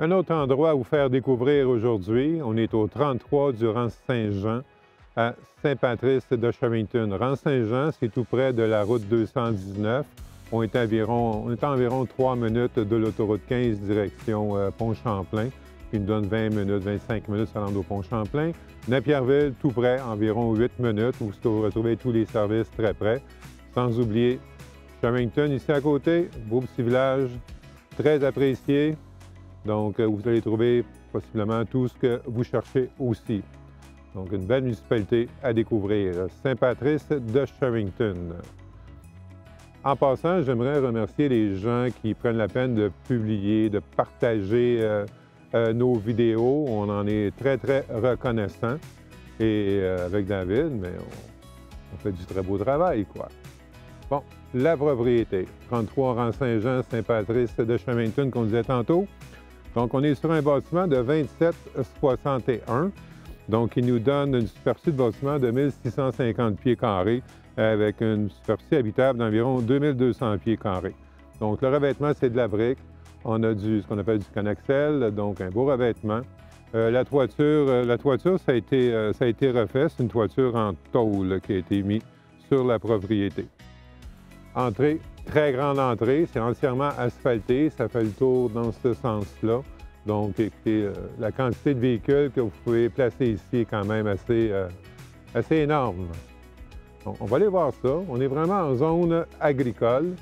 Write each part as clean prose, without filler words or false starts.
Un autre endroit à vous faire découvrir aujourd'hui, on est au 33 du rang Saint-Jean à Saint-Patrice de Sherrington. Rang Saint-Jean, c'est tout près de la route 219. On est à environ 3 minutes de l'autoroute 15 direction Pont-Champlain, qui nous donne 20 minutes, 25 minutes à rendre au Pont-Champlain. Napierville, tout près, environ 8 minutes, où vous retrouvez tous les services très près. Sans oublier Sherrington, ici à côté, beau petit village, très apprécié. Donc, vous allez trouver possiblement tout ce que vous cherchez aussi. Donc, une belle municipalité à découvrir, Saint-Patrice de Sherrington. En passant, j'aimerais remercier les gens qui prennent la peine de publier, de partager nos vidéos. On en est très, très reconnaissant. Et avec David, mais on fait du très beau travail, quoi. Bon, la propriété. 33 rang Saint-Jean, Saint-Patrice de Sherrington, qu'on disait tantôt. Donc, on est sur un bâtiment de 27,61. Donc, il nous donne une superficie de bâtiment de 1650 pieds carrés avec une superficie habitable d'environ 2200 pieds carrés. Donc, le revêtement, c'est de la brique. On a ce qu'on appelle du Conaxel, donc un beau revêtement. La toiture, ça a été refait. C'est une toiture en tôle qui a été mise sur la propriété. Entrée, très grande entrée, c'est entièrement asphalté, ça fait le tour dans ce sens-là. Donc, écoutez, la quantité de véhicules que vous pouvez placer ici est quand même assez énorme. Donc, on va aller voir ça. On est vraiment en zone agricole.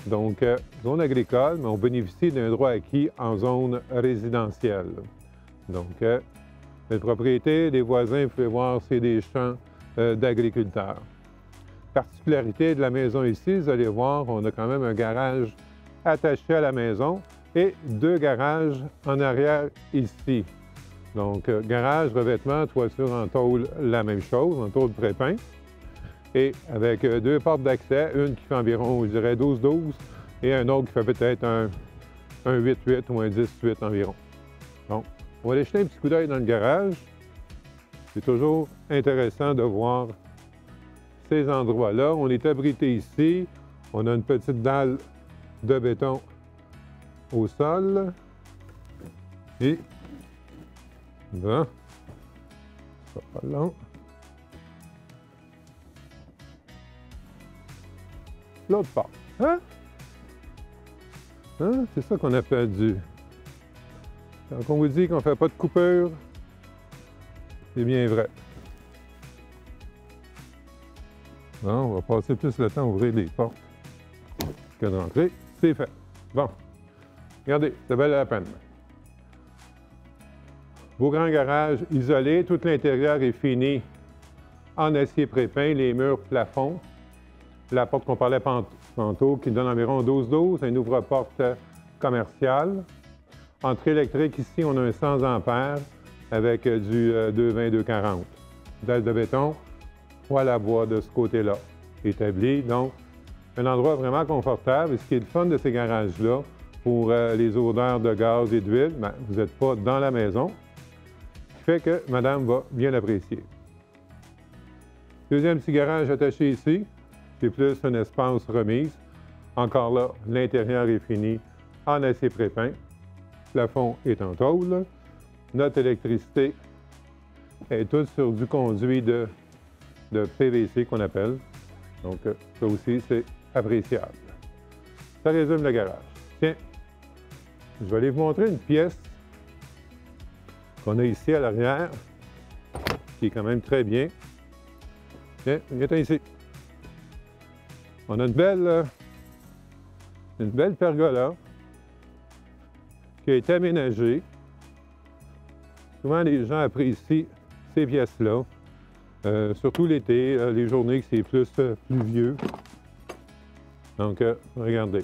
Donc, zone agricole, mais on bénéficie d'un droit acquis en zone résidentielle. Donc, les propriétés des voisins, vous pouvez voir, c'est des champs d'agriculteurs. Particularité de la maison ici, vous allez voir, on a quand même un garage attaché à la maison et 2 garages en arrière ici. Donc, garage, revêtement, toiture en tôle, la même chose, en tôle prépin. Et avec 2 portes d'accès, une qui fait environ, je dirais, 12-12 et un autre qui fait peut-être un 8-8 ou un 10-8 environ. Donc, on va aller jeter un petit coup d'œil dans le garage. C'est toujours intéressant de voir ces endroits-là. On est abrité ici. On a une petite dalle de béton au sol. Et, bon, ça sera pas long. L'autre part. Hein? Hein? C'est ça qu'on appelle du... Quand on vous dit qu'on ne fait pas de coupure, c'est bien vrai. Bon, on va passer plus le temps à ouvrir les portes que d'entrer. C'est fait. Bon. Regardez, ça valait la peine. Beau grand garage isolé. Tout l'intérieur est fini en acier prépeint. Les murs plafond. La porte qu'on parlait tantôt qui donne environ 12-12. Un ouvre-porte commercial. Entrée électrique, ici, on a un 100 ampères avec du 220-240. Dalle de béton. Poêle à bois de ce côté-là, établi. Donc, un endroit vraiment confortable. Et ce qui est le fun de ces garages-là, pour les odeurs de gaz et d'huile, bien, vous n'êtes pas dans la maison, ce qui fait que madame va bien l'apprécier. Deuxième petit garage attaché ici, c'est plus un espace remise. Encore là, l'intérieur est fini en acier prépeint. Le plafond est en tôle. Notre électricité est toute sur du conduit de PVC qu'on appelle. Donc, ça aussi, c'est appréciable. Ça résume le garage. Tiens, je vais aller vous montrer une pièce qu'on a ici à l'arrière, qui est quand même très bien. Tiens, viens ici. On a une belle pergola qui a été aménagée. Souvent, les gens apprécient ces pièces-là. Surtout l'été, les journées que c'est plus pluvieux. Donc, regardez.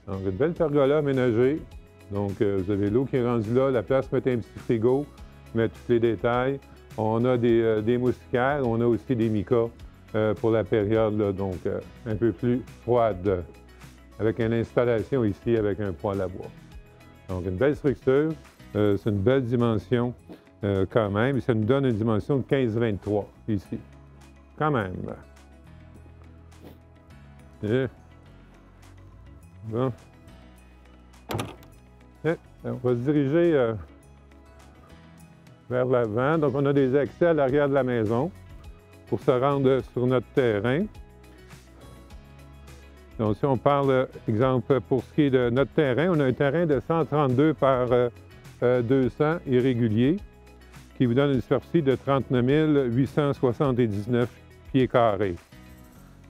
Donc, une belle pergola aménagée. Donc, vous avez l'eau qui est rendue là, la place pour mettre un petit frigo, mettre tous les détails. On a des moustiquaires, on a aussi des micas pour la période, là, donc un peu plus froide, avec une installation ici avec un poêle à bois. Donc, une belle structure, c'est une belle dimension. Quand même, et ça nous donne une dimension de 15-23 ici. Quand même. Et... Bon. On va se diriger vers l'avant. Donc, on a des accès à l'arrière de la maison pour se rendre sur notre terrain. Donc, si on parle, exemple, pour ce qui est de notre terrain, on a un terrain de 132 par 200 irrégulier qui vous donne une superficie de 39 879 pieds carrés.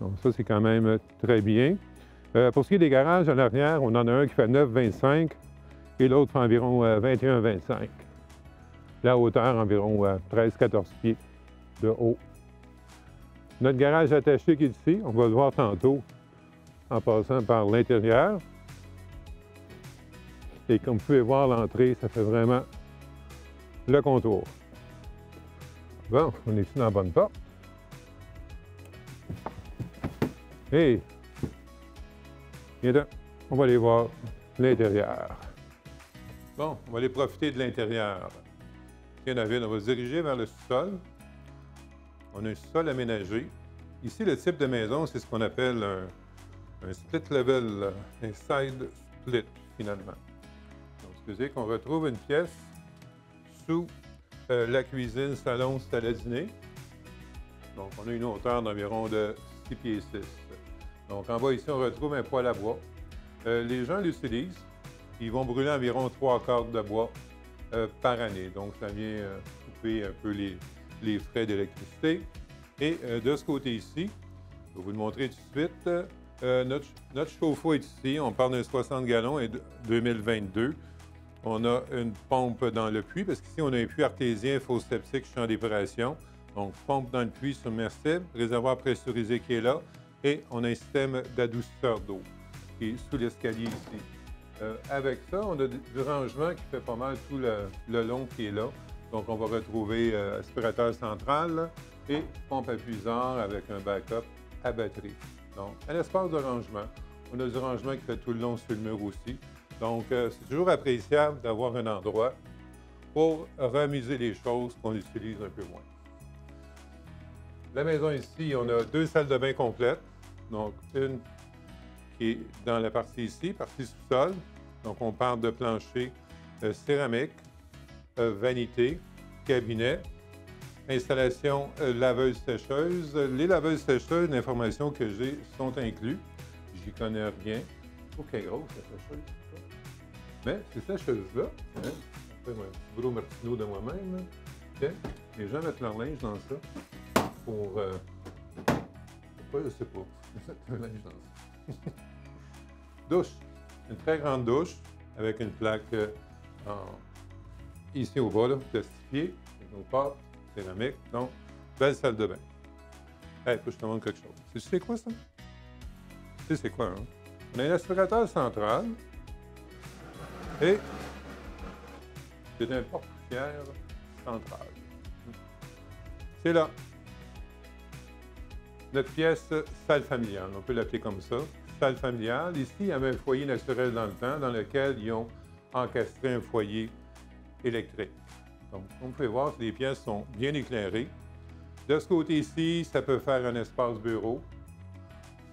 Donc, ça, c'est quand même très bien. Pour ce qui est des garages à l'arrière, on en a un qui fait 9,25 et l'autre fait environ 21,25. La hauteur, environ 13-14 pieds de haut. Notre garage attaché qui est ici, on va le voir tantôt en passant par l'intérieur. Et comme vous pouvez voir, l'entrée, ça fait vraiment le contour. Bon, on est ici dans la bonne porte. Et là, on va aller voir l'intérieur. Bon, on va aller profiter de l'intérieur. Tiens, David, on va se diriger vers le sous-sol. On a un sous-sol aménagé. Ici, le type de maison, c'est ce qu'on appelle un split level, un side split, finalement. Donc, excusez qu'on retrouve une pièce sous la cuisine, salon, salle à dîner. Donc, on a une hauteur d'environ de 6 pieds 6. Donc, en bas, ici, on retrouve un poêle à bois. Les gens l'utilisent. Ils vont brûler environ 3 cordes de bois par année. Donc, ça vient couper un peu les frais d'électricité. Et de ce côté ici, je vais vous le montrer tout de suite. Notre chauffe-eau est ici. On parle d'un 60 gallons et 2022. On a une pompe dans le puits, parce qu'ici, on a un puits artésien, fosse septique, champ d'épuration. Donc, pompe dans le puits submersible, réservoir pressurisé qui est là. Et on a un système d'adoucisseur d'eau qui est sous l'escalier ici. Avec ça, on a du rangement qui fait pas mal tout le long qui est là. Donc, on va retrouver aspirateur central et pompe à puisard avec un backup à batterie. Donc, un espace de rangement. On a du rangement qui fait tout le long sur le mur aussi. Donc, c'est toujours appréciable d'avoir un endroit pour remuser les choses qu'on utilise un peu moins. La maison ici, on a 2 salles de bain complètes. Donc, une qui est dans la partie ici, partie sous-sol. Donc, on parle de plancher céramique, vanité, cabinet, installation laveuse-sécheuse. Les laveuses-sécheuses, l'information que j'ai, sont inclus. J'y connais rien. Je trouve qu'elle est grosse, la sécheuse. Mais ces sécheuses-là, hein, après un petit gros martineau de moi-même, hein, les gens mettent leur linge dans ça pour... pourquoi, je ne sais pas. Ils mettent leur linge dans ça. Douche. Une très grande douche avec une plaque ici au bas, là, plastifiée, avec nos portes, céramique. Donc, belle salle de bain. Hey, faut que je te montre quelque chose. Tu sais quoi, ça? Tu sais c'est quoi, hein? On a un aspirateur central et c'est un porte-poussière central. C'est là. Notre pièce salle familiale, on peut l'appeler comme ça. Salle familiale. Ici, il y avait un foyer naturel dans le temps dans lequel ils ont encastré un foyer électrique. Donc, comme vous pouvez voir, les pièces sont bien éclairées. De ce côté-ci, ça peut faire un espace bureau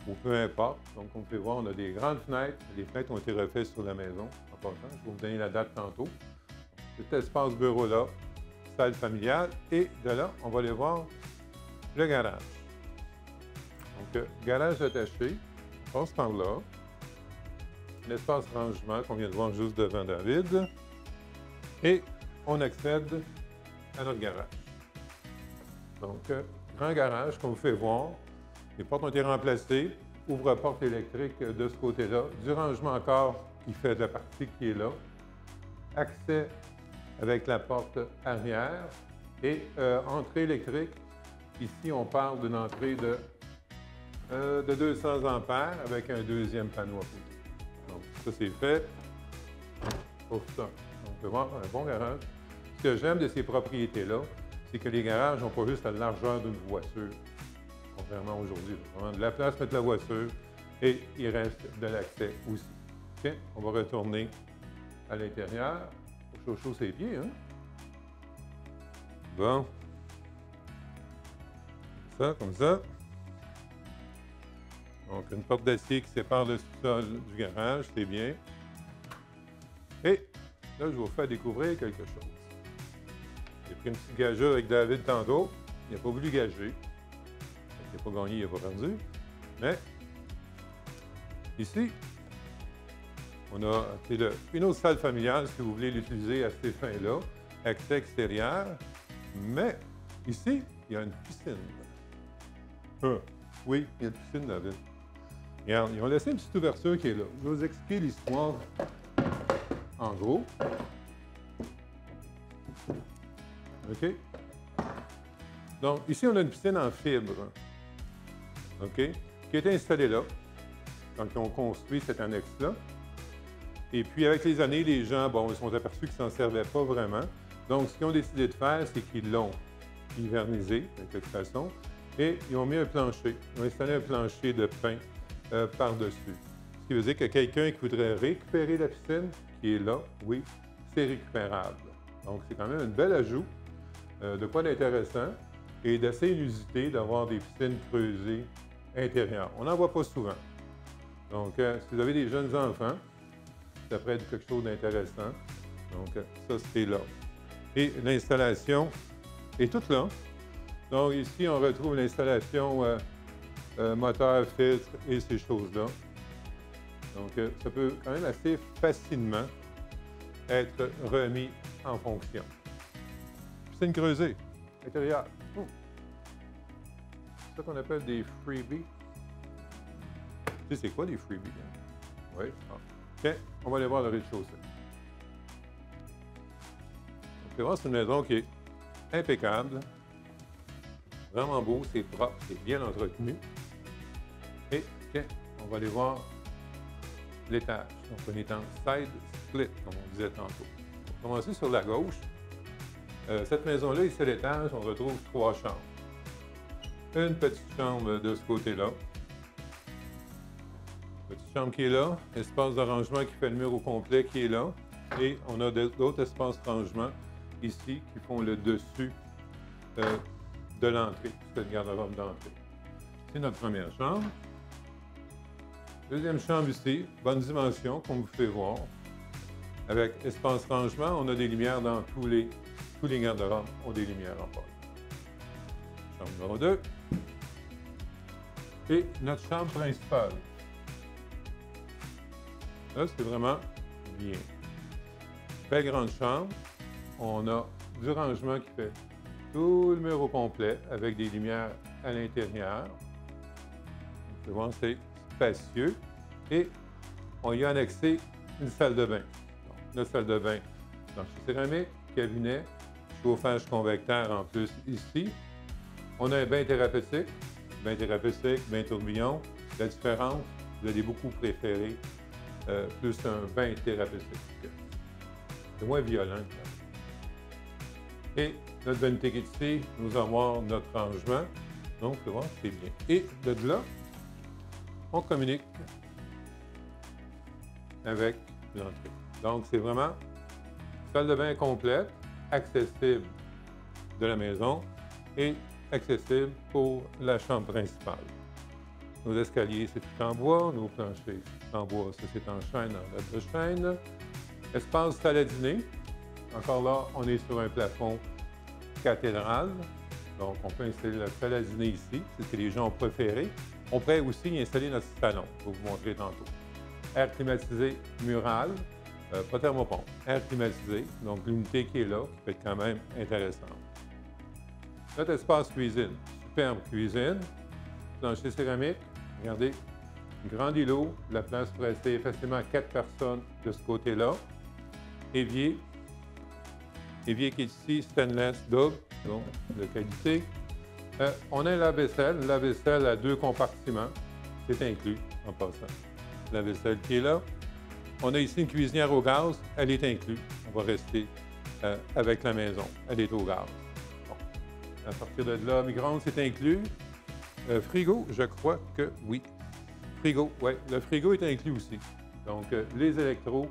ou peu importe. Donc, comme vous pouvez voir, on a des grandes fenêtres. Les fenêtres ont été refaites sur la maison. En passant, je vais vous donner la date tantôt. Cet espace bureau-là, salle familiale. Et de là, on va aller voir le garage. Donc, garage attaché. On passe par là. L'espace rangement qu'on vient de voir juste devant David. Et on accède à notre garage. Donc, grand garage, comme vous pouvez voir. Les portes ont été remplacées. Ouvre-porte électrique de ce côté-là. Du rangement encore qui fait de la partie qui est là. Accès avec la porte arrière. Et entrée électrique. Ici, on parle d'une entrée de 200 ampères avec un deuxième panneau à côté. Donc, ça, c'est fait pour ça. Donc, on peut voir un bon garage. Ce que j'aime de ces propriétés-là, c'est que les garages n'ont pas juste la largeur d'une voiture, contrairement à aujourd'hui. Vraiment de la place pour mettre la voiture et il reste de l'accès aussi. OK? On va retourner à l'intérieur. Chaud ses pieds, hein? Bon. Ça, comme ça. Donc, une porte d'acier qui sépare le sous-sol du garage, c'est bien. Et Là, je vais vous faire découvrir quelque chose. J'ai pris une petite gageure avec David tantôt. Il n'a pas voulu gager. Il n'a pas gagné, il n'a pas perdu. Mais ici, on a une autre salle familiale si vous voulez l'utiliser à ces fins-là, accès extérieur. Mais ici, il y a une piscine. Oui, il y a une piscine, David. Regarde, ils ont laissé une petite ouverture qui est là. Je vais vous expliquer l'histoire en gros. OK? Donc, ici, on a une piscine en fibre. OK? Qui a été installée là, quand ils ont construit cette annexe-là. Et puis, avec les années, les gens, bon, ils se sont aperçus qu'ils ne s'en servaient pas vraiment. Donc, ce qu'ils ont décidé de faire, c'est qu'ils l'ont hivernisé, de quelque façon, et ils ont mis un plancher. Ils ont installé un plancher de pin par-dessus. Ce qui veut dire que quelqu'un qui voudrait récupérer la piscine, qui est là, oui, c'est récupérable. Donc, c'est quand même un bel ajout, de quoi d'intéressant et d'assez inusité d'avoir des piscines creusées intérieures. On n'en voit pas souvent. Donc, si vous avez des jeunes enfants, ça pourrait être quelque chose d'intéressant. Donc, ça, c'est là. Et l'installation est toute là. Donc, ici, on retrouve l'installation moteur, filtre et ces choses-là. Donc, ça peut quand même assez facilement être remis en fonction. Piscine creusée, intérieure. C'est ça qu'on appelle des freebies. Tu sais, c'est quoi des freebies? Hein? Oui. OK, on va aller voir le rez-de-chaussée. Vous pouvez voir, c'est une maison qui est impeccable. Vraiment beau, c'est propre, c'est bien entretenu. Et OK, on va aller voir l'étage. Donc, on est en side split, comme on disait tantôt. On va commencer sur la gauche. Cette maison-là, ici à l'étage, on retrouve 3 chambres. Une petite chambre de ce côté-là. Petite chambre qui est là. Espace de rangement qui fait le mur au complet qui est là. Et on a d'autres espaces de rangement ici qui font le dessus de l'entrée. C'est le garde-robe d'entrée. C'est notre première chambre. Deuxième chambre ici, bonne dimension, comme vous pouvez voir. Avec espace rangement, on a des lumières dans tous les garde-robes ont des lumières en bas. Chambre numéro 2. Et notre chambre principale. Là, c'est vraiment bien. Belle grande chambre. On a du rangement qui fait tout le mur au complet avec des lumières à l'intérieur. Vous pouvez voir, c'est spacieux. Et on y a annexé une salle de bain. Donc, notre salle de bain, plancher céramique, cabinet, chauffage convecteur en plus ici. On a un bain thérapeutique, bain tourbillon. La différence, vous allez beaucoup préférer plus un bain thérapeutique. C'est moins violent. Et notre vanité ici, nous avons notre rangement. Donc, vous voir, c'est bien. Et de là, on communique avec l'entrée. Donc, c'est vraiment salle de bain complète, accessible de la maison et accessible pour la chambre principale. Nos escaliers, c'est tout en bois. Nos planchers, c'est en bois. Ça, c'est en chêne, en lettres de chêne. Espace salle à dîner. Encore là, on est sur un plafond cathédrale. Donc, on peut installer la salle à dîner ici. C'est ce que les gens ont préféré. On pourrait aussi y installer notre salon. Je vais vous montrer tantôt. Air climatisé mural. Pas thermopompe. Air climatisé. Donc, l'unité qui est là, qui peut être quand même intéressante. Notre espace cuisine. Superbe cuisine. Plancher céramique. Regardez. Grand îlot. La place pour rester facilement 4 personnes de ce côté-là. Évier. Évier qui est ici, stainless double, donc de qualité. On a un lave-vaisselle à 2 compartiments. C'est inclus en passant. La vaisselle qui est là. On a ici une cuisinière au gaz, elle est inclue. On va rester avec la maison, elle est au gaz. Bon. À partir de là, micro-ondes, c'est inclus. Frigo, je crois que oui. Frigo, oui, le frigo est inclus aussi. Donc, les électros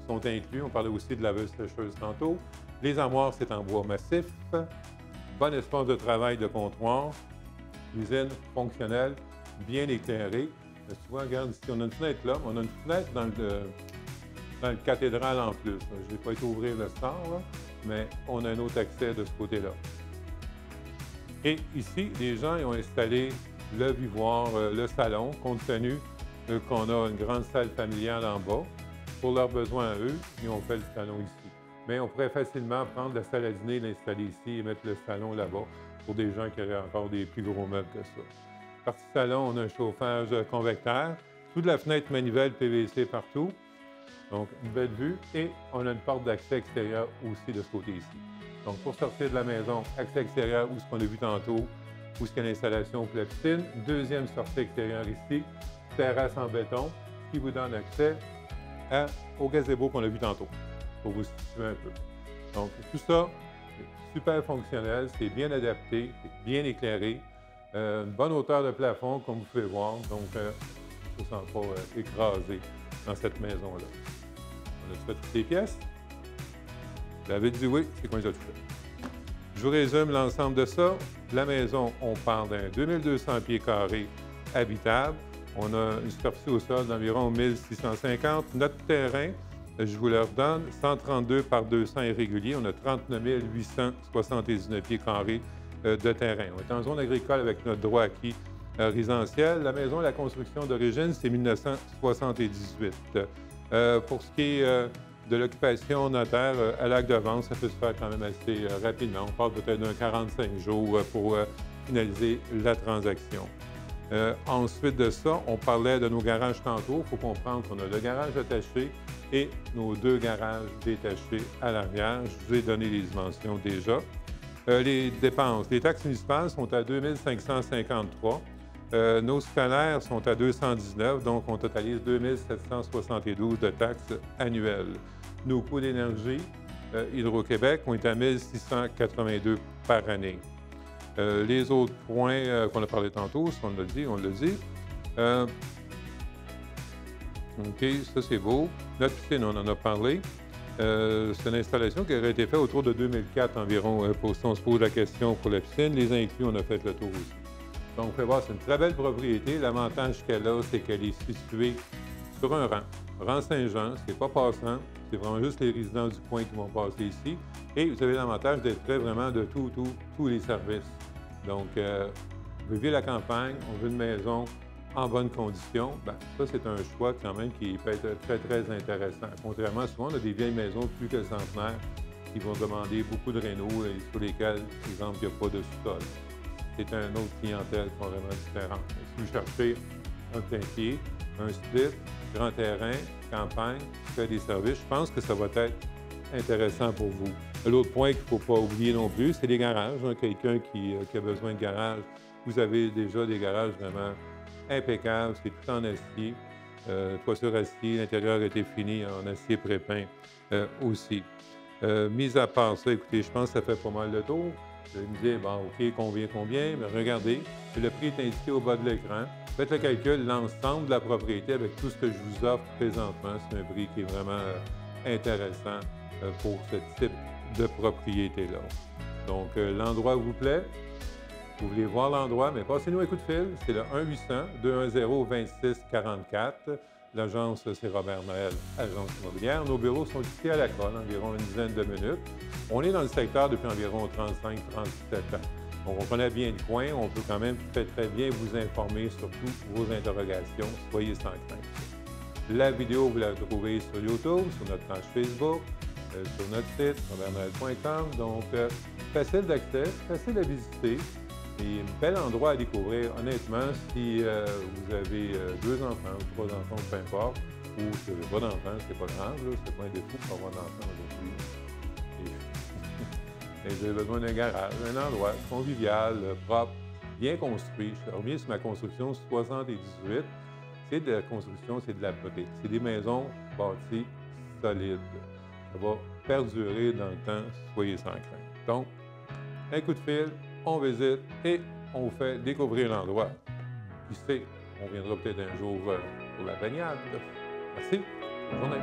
sont inclus. On parlait aussi de laveuse-sécheuse tantôt. Les armoires, c'est en bois massif. Bon espace de travail de comptoir. Cuisine fonctionnelle, bien éclairée. Tu vois, regarde ici, on a une fenêtre là, on a une fenêtre dans le cathédrale en plus. Je n'ai pas été ouvrir le store, là, mais on a un autre accès de ce côté-là. Et ici, les gens ils ont installé le vivoire, le salon, compte tenu qu'on a une grande salle familiale en bas. Pour leurs besoins à eux, ils ont fait le salon ici. Mais on pourrait facilement prendre la salle à dîner, l'installer ici et mettre le salon là-bas pour des gens qui auraient encore des plus gros meubles que ça. Partie salon, on a un chauffage convecteur, toute la fenêtre manivelle PVC partout. Donc, une belle vue et on a une porte d'accès extérieur aussi de ce côté ici. Donc, pour sortir de la maison, accès extérieur, où ce qu'on a vu tantôt, où ce qu'il y a l'installation pour la piscine. Deuxième sortie extérieure ici, terrasse en béton, qui vous donne accès au gazebo qu'on a vu tantôt, pour vous situer un peu. Donc, tout ça, c'est super fonctionnel, c'est bien adapté, c'est bien éclairé, une bonne hauteur de plafond, comme vous pouvez voir, donc je ne me sens pas écrasé dans cette maison-là. On a fait toutes les pièces. David dit oui, c'est qu'on les a tout fait. Je vous résume l'ensemble de ça. La maison, on parle d'un 2200 pieds carrés habitable. On a une superficie au sol d'environ 1650. Notre terrain, je vous le redonne, 132 par 200 irréguliers. On a 39 879 pieds carrés de terrain. On est en zone agricole avec notre droit acquis résidentiel. La maison, la construction d'origine, c'est 1978. Pour ce qui est de l'occupation notaire à l'acte de vente, ça peut se faire quand même assez rapidement. On parle peut-être d'un 45 jours pour finaliser la transaction. Ensuite de ça, on parlait de nos garages tantôt. Il faut comprendre qu'on a le garage attaché et nos deux garages détachés à l'arrière. Je vous ai donné les dimensions déjà. Les dépenses. Les taxes municipales sont à 2 553. Nos scolaires sont à 219, donc on totalise 2 772 de taxes annuelles. Nos coûts d'énergie, Hydro-Québec, ont été à 1 682 par année. Les autres points qu'on a parlé tantôt, on l'a dit, OK, ça c'est beau. Notre piscine, on en a parlé. C'est une installation qui aurait été faite autour de 2004 environ, si on se pose la question pour la piscine. Les inclus, on a fait le tour aussi. Donc, vous pouvez voir, c'est une très belle propriété. L'avantage qu'elle a, c'est qu'elle est située sur un rang. Rang Saint-Jean, c'est pas passant. C'est vraiment juste les résidents du coin qui vont passer ici. Et vous avez l'avantage d'être près vraiment de tous les services. Donc, vous vivez la campagne, on veut une maison en bonne condition. Bien, ça, c'est un choix quand même qui peut être très, très intéressant. Contrairement, souvent, on a des vieilles maisons plus que centenaires qui vont demander beaucoup de rénaux et sur lesquelles, par exemple, il n'y a pas de sous-sol. C'est une autre clientèle vraiment différente. Si vous cherchez un plein pied, un split, grand terrain, campagne, fait des services, je pense que ça va être intéressant pour vous. L'autre point qu'il ne faut pas oublier non plus, c'est les garages. Quelqu'un qui a besoin de garage, vous avez déjà des garages vraiment impeccables, c'est tout en acier, toiture acier, l'intérieur a été fini en acier pré-peint aussi. Mis à part ça, écoutez, je pense que ça fait pas mal le tour. Vous allez me dire, bon, OK, combien? Mais regardez, le prix est indiqué au bas de l'écran. Faites le calcul, l'ensemble de la propriété avec tout ce que je vous offre présentement, c'est un prix qui est vraiment intéressant pour ce type de propriété-là. Donc, l'endroit vous plaît, vous voulez voir l'endroit, mais passez-nous un coup de fil. C'est le 1-800-210-2644. L'agence, c'est Robert Noël, agence immobilière. Nos bureaux sont ici à la Colle, environ une dizaine de minutes. On est dans le secteur depuis environ 35-37 ans. Donc, on connaît bien le coin. On peut quand même très bien vous informer sur toutes vos interrogations. Soyez sans crainte. La vidéo, vous la trouvez sur YouTube, sur notre page Facebook, sur notre site, robertnoel.com. Donc, facile d'accès, facile à visiter. Et un bel endroit à découvrir, honnêtement, si vous avez 2 enfants ou 3 enfants, peu importe, ou si vous n'avez pas d'enfants, c'est pas grave, c'est pas un défaut pour avoir d'enfants aujourd'hui. Et vous avez besoin d'un garage, un endroit convivial, propre, bien construit. Je reviens sur ma construction 78. C'est de la construction, c'est de la brique. C'est des maisons bâties solides. Ça va perdurer dans le temps, soyez sans crainte. Donc, un coup de fil, on visite et on vous fait découvrir l'endroit. Qui sait, on viendra peut-être un jour pour la baignade. Merci, bonne journée.